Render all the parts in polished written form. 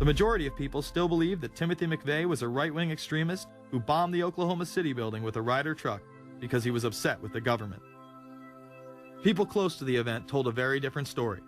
The majority of people still believe that Timothy McVeigh was a right-wing extremist who bombed the Oklahoma City building with a Ryder truck because he was upset with the government. People close to the event told a very different story.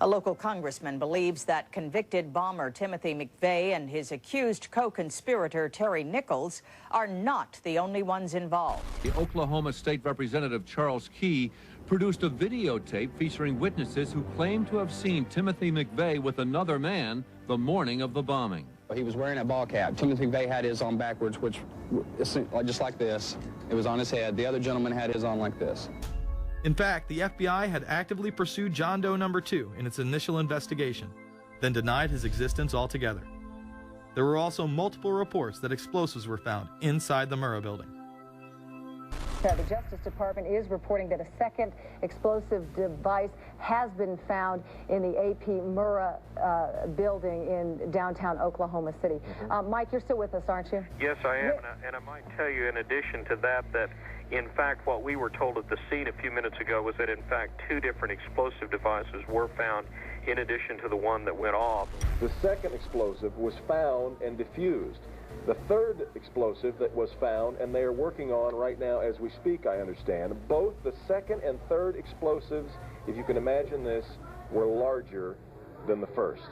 A local congressman believes that convicted bomber Timothy McVeigh and his accused co-conspirator Terry Nichols are not the only ones involved. The Oklahoma State Representative Charles Key produced a videotape featuring witnesses who claim to have seen Timothy McVeigh with another man the morning of the bombing. He was wearing a ball cap. Timothy McVeigh had his on backwards, which just like this. It was on his head. The other gentleman had his on like this. In fact, the FBI had actively pursued John Doe No. 2 in its initial investigation, then denied his existence altogether. There were also multiple reports that explosives were found inside the Murrah building. The Justice Department is reporting that a second explosive device has been found in the AP Murrah building in downtown Oklahoma City. Mike, you're still with us, aren't you? Yes, I am, and I might tell you in addition to that, in fact, what we were told at the scene a few minutes ago was that, in fact, 2 different explosive devices were found in addition to the one that went off. The second explosive was found and diffused. The third explosive that was found, and they are working on right now as we speak, I understand, both the second and third explosives, if you can imagine this, were larger than the first.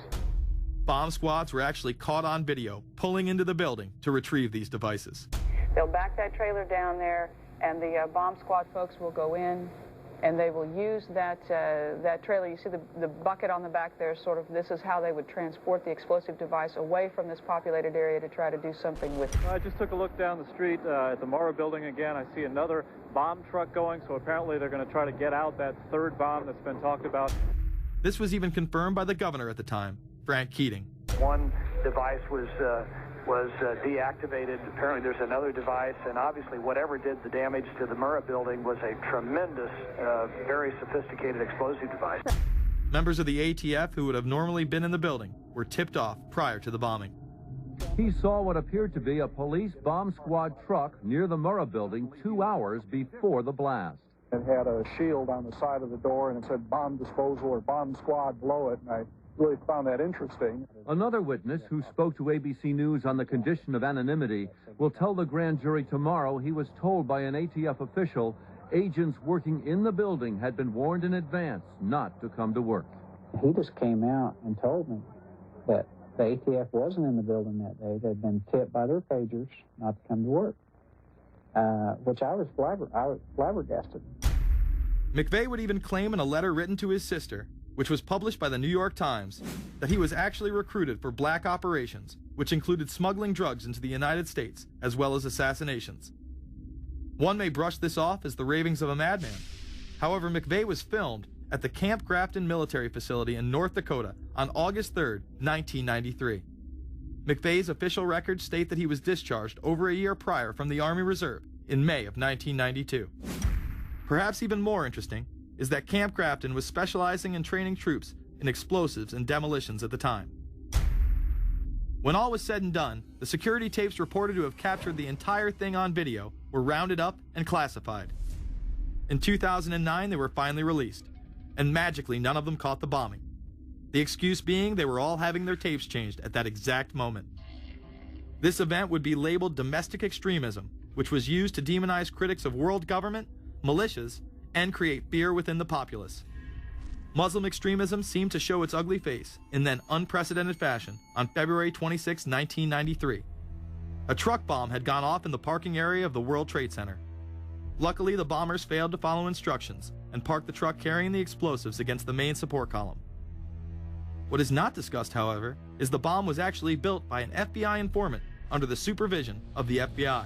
Bomb squads were actually caught on video pulling into the building to retrieve these devices. They'll back that trailer down there, and the bomb squad folks will go in, and they will use that trailer. You see the bucket on the back there, sort of, this is how they would transport the explosive device away from this populated area to try to do something with it. I just took a look down the street at the Murrah building again. I see another bomb truck going, so apparently they're going to try to get out that third bomb that's been talked about. This was even confirmed by the governor at the time, Frank Keating. One device was deactivated. Apparently there's another device, and obviously whatever did the damage to the Murrah building was a tremendous, very sophisticated explosive device. Members of the ATF who would have normally been in the building were tipped off prior to the bombing. He saw what appeared to be a police bomb squad truck near the Murrah building 2 hours before the blast. It had a shield on the side of the door, and it said bomb disposal or bomb squad below it, and I really found that interesting. Another witness who spoke to ABC News on the condition of anonymity will tell the grand jury tomorrow he was told by an ATF official agents working in the building had been warned in advance not to come to work. He just came out and told me that the ATF wasn't in the building that day. They'd been tipped by their pagers not to come to work, which I was flabbergasted. McVeigh would even claim in a letter written to his sister, which was published by the New York Times, that he was actually recruited for black operations, which included smuggling drugs into the United States, as well as assassinations. One may brush this off as the ravings of a madman. However, McVeigh was filmed at the Camp Grafton military facility in North Dakota on August 3, 1993. McVeigh's official records state that he was discharged over a year prior from the Army Reserve in May of 1992. Perhaps even more interesting is that Camp Grafton was specializing in training troops in explosives and demolitions at the time. When all was said and done, the security tapes reported to have captured the entire thing on video were rounded up and classified. In 2009, they were finally released, and magically none of them caught the bombing. The excuse being they were all having their tapes changed at that exact moment. This event would be labeled domestic extremism, which was used to demonize critics of world government, militias, and create fear within the populace. Muslim extremism seemed to show its ugly face in then unprecedented fashion on February 26, 1993. A truck bomb had gone off in the parking area of the World Trade Center. Luckily, the bombers failed to follow instructions and parked the truck carrying the explosives against the main support column. What is not discussed, however, is the bomb was actually built by an FBI informant under the supervision of the FBI.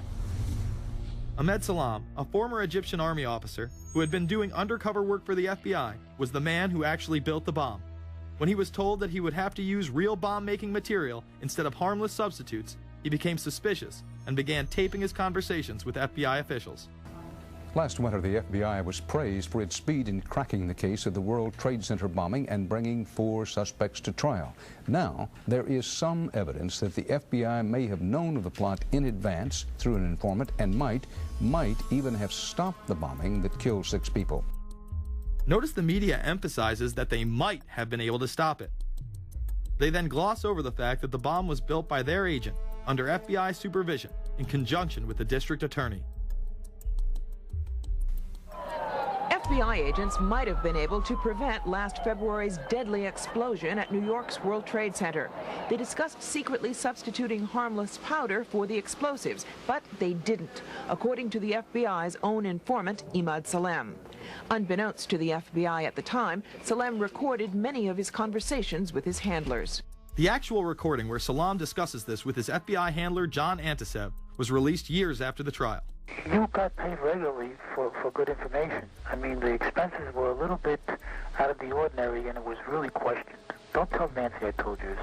Ahmed Salam, a former Egyptian army officer who had been doing undercover work for the FBI, was the man who actually built the bomb. When he was told that he would have to use real bomb-making material instead of harmless substitutes, he became suspicious and began taping his conversations with FBI officials. Last winter, the FBI was praised for its speed in cracking the case of the World Trade Center bombing and bringing 4 suspects to trial. Now, there is some evidence that the FBI may have known of the plot in advance through an informant and might even have stopped the bombing that killed 6 people. Notice the media emphasizes that they might have been able to stop it. They then gloss over the fact that the bomb was built by their agent under FBI supervision in conjunction with the district attorney. FBI agents might have been able to prevent last February's deadly explosion at New York's World Trade Center. They discussed secretly substituting harmless powder for the explosives, but they didn't, according to the FBI's own informant, Imad Salem. Unbeknownst to the FBI at the time, Salem recorded many of his conversations with his handlers. The actual recording where Salem discusses this with his FBI handler, John Antisev, was released years after the trial. You got paid regularly for good information. I mean, the expenses were a little bit out of the ordinary, and it was really questioned. Don't tell Nancy I told you this.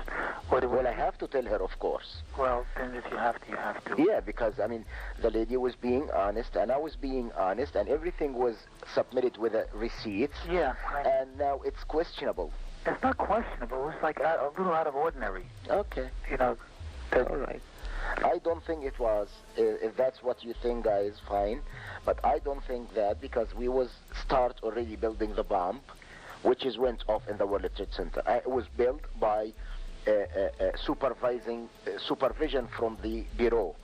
Well, I have to tell her, of course. Well, then if you have to, you have to. Yeah, because, I mean, the lady was being honest, and I was being honest, and everything was submitted with a receipt. Yeah. And now it's questionable. It's not questionable. It's like a little out of ordinary. Okay. You know. All right. I don't think it was. If that's what you think, guys, fine. But I don't think that, because we was start already building the bomb, which is went off in the World Trade Center. It was built by supervision from the Bureau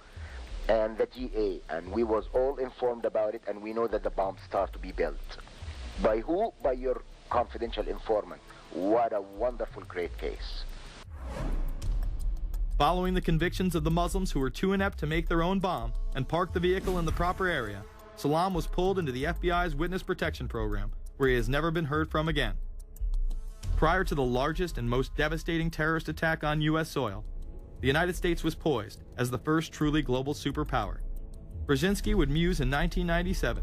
and the DA, and we was all informed about it, and we know that the bomb start to be built. By who? By your confidential informant. What a wonderful, great case. Following the convictions of the Muslims who were too inept to make their own bomb and park the vehicle in the proper area, Salem was pulled into the FBI's witness protection program, where he has never been heard from again. Prior to the largest and most devastating terrorist attack on U.S. soil, the United States was poised as the first truly global superpower. Brzezinski would muse in 1997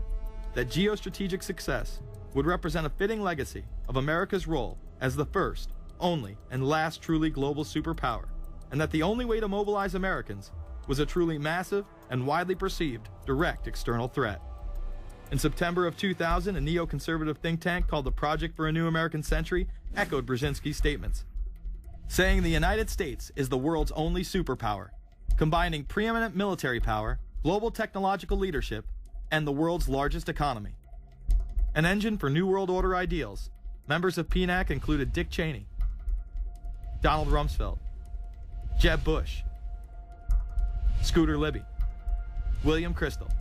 that geostrategic success would represent a fitting legacy of America's role as the first, only, and last truly global superpower, and that the only way to mobilize Americans was a truly massive and widely perceived direct external threat. In September of 2000, a neoconservative think tank called the Project for a New American Century echoed Brzezinski's statements, saying the United States is the world's only superpower, combining preeminent military power, global technological leadership, and the world's largest economy. An engine for New World Order ideals, members of PNAC included Dick Cheney, Donald Rumsfeld, Jeb Bush, Scooter Libby, William Kristol,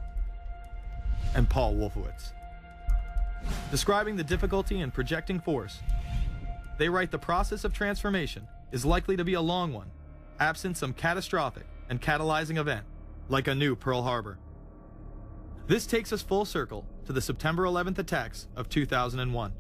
and Paul Wolfowitz. Describing the difficulty in projecting force, they write the process of transformation is likely to be a long one, absent some catastrophic and catalyzing event, like a new Pearl Harbor. This takes us full circle to the September 11th attacks of 2001.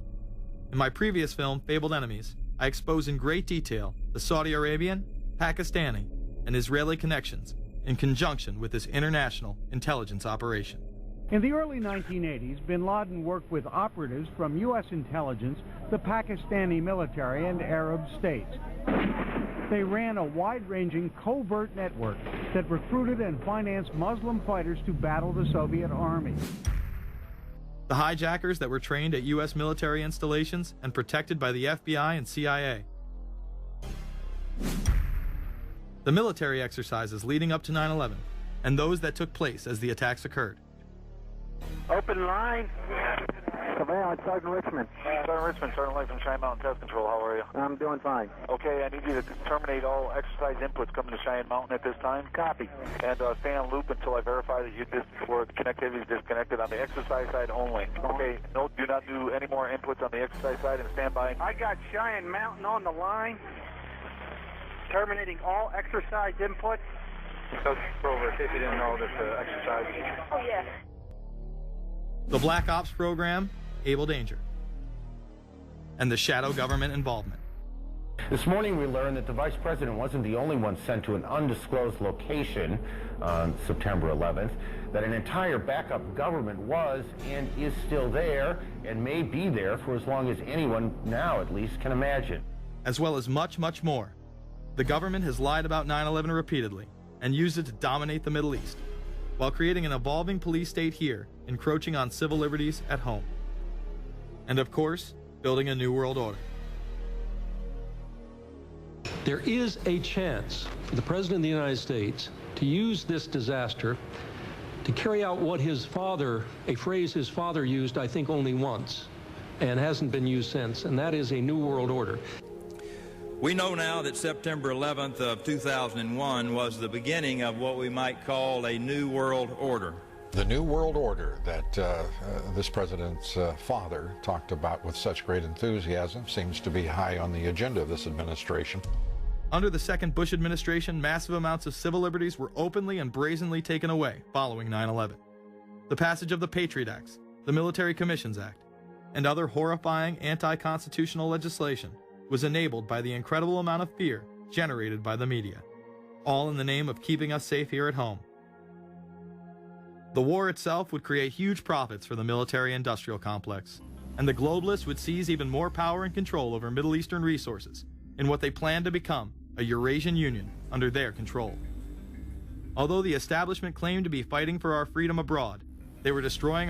In my previous film, Fabled Enemies, I expose in great detail the Saudi Arabian, Pakistani, and Israeli connections in conjunction with this international intelligence operation. In the early 1980s, bin Laden worked with operatives from U.S. intelligence, the Pakistani military, and Arab states. They ran a wide-ranging covert network that recruited and financed Muslim fighters to battle the Soviet army. The hijackers that were trained at U.S. military installations and protected by the FBI and CIA. The military exercises leading up to 9/11, and those that took place as the attacks occurred. Open line. Command, Sergeant Richmond. Sergeant Richmond, Sergeant Light from Cheyenne Mountain Test Control. How are you? I'm doing fine. Okay, I need you to terminate all exercise inputs coming to Cheyenne Mountain at this time. Copy. And stay on loop until I verify that connectivity is disconnected on the exercise side only. Okay, no, do not do any more inputs on the exercise side and stand by. I got Cheyenne Mountain on the line. Terminating all exercise inputs. So, over, in case you didn't know, this exercise. Oh, yeah. The Black Ops program, Able Danger, and the shadow government involvement. This morning we learned that the vice president wasn't the only one sent to an undisclosed location on September 11th, that an entire backup government was and is still there and may be there for as long as anyone now at least can imagine. As well as much, much more. The government has lied about 9/11 repeatedly and used it to dominate the Middle East, while creating an evolving police state here, encroaching on civil liberties at home. And of course, building a new world order. There is a chance for the President of the United States to use this disaster to carry out what his father, a phrase his father used, I think, only once, and hasn't been used since, and that is a new world order. We know now that September 11th of 2001 was the beginning of what we might call a new world order. The new world order that this president's father talked about with such great enthusiasm seems to be high on the agenda of this administration. Under the second Bush administration, massive amounts of civil liberties were openly and brazenly taken away following 9/11. The passage of the Patriot Acts, the Military Commissions Act, and other horrifying anti-constitutional legislation was enabled by the incredible amount of fear generated by the media, all in the name of keeping us safe here at home. The war itself would create huge profits for the military-industrial complex, and the globalists would seize even more power and control over Middle Eastern resources in what they planned to become a Eurasian Union under their control. Although the establishment claimed to be fighting for our freedom abroad, they were destroying